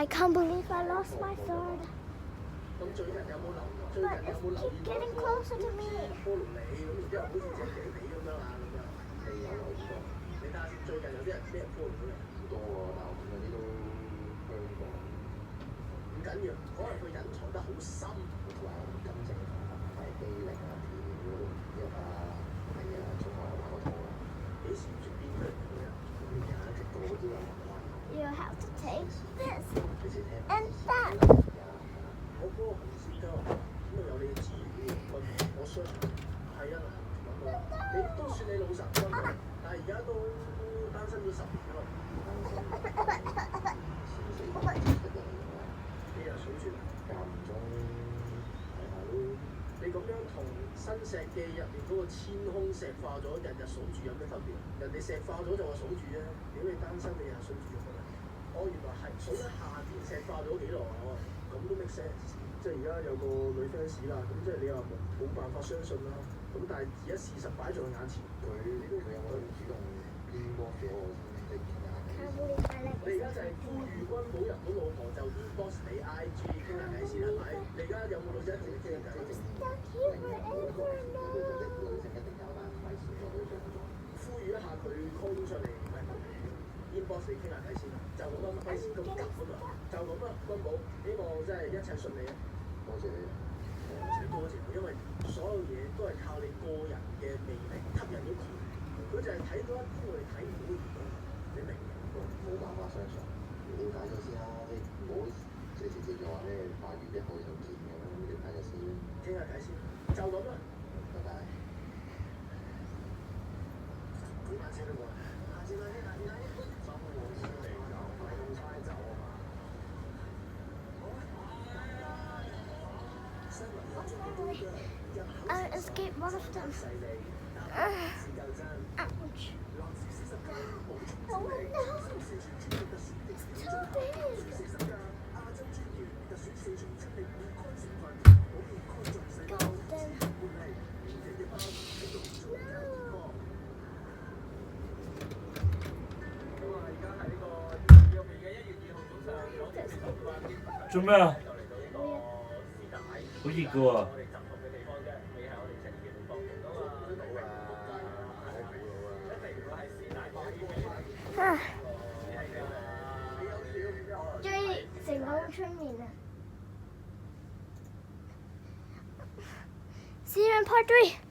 I can't believe I lost my sword. 咁最近有冇留意 Getting closer to me. 波龍梨咁，然之後好似隻地咁樣啊咁樣。係有留意過。你睇下先，最近有啲人俾人波龍咗人好多喎，但係我見嗰啲都香過。唔緊要，可能佢隱藏得好深。話金正係機靈啊，條一啊，係啊，中學嗰套啊，幾時轉變出嚟嘅人？咁而家直個個都有問題。You have to take this and that. 我嗰個紅線㗎，咁又有你嘅資源我 search 係啊，你都算你老實軍，但係而家都單身咗10年啦。你又數住間唔中係啊，你咁樣同新石記入面嗰個千空石化咗，日日數住有咩分別？人哋石化咗就話數住啫，如果你單身你又數住做乜啊？哦，原來係數緊下邊石化咗幾耐喎，咁都 make sense。即係而家有個女 fans 啦，咁即係你話冇辦法相信啦。咁但係而家事實擺在眼前，佢有冇主動inbox咗我先即係傾下？你而家就係呼籲君冇入到老婆就 inbox 你 IG 傾下偈先係咪？你而家有冇女仔同你傾偈？呼籲一下佢 call 上嚟，inbox 你傾下偈先，就咁樣開始咁急啊嘛，就咁啦，君寶，希望真係一切順利啊！多謝你，唔使多謝我，因為所有嘢都係靠你個人嘅魅力吸引咗佢，佢就係睇到一啲我哋睇唔到嘅嘢，你明唔明？冇辦法相信，了解咗先啦，即係唔好隨時接咗話咩8月1號就見咁樣，了解咗先，傾下偈先，就咁啦，拜拜。幾晚車都過嚟，下次啦，下次啦。I escaped one of them. Ouch. Oh no! It's too big! Golden. No! 做咩啊？好熱㗎喎！終於成功出面啦！See you in part 3.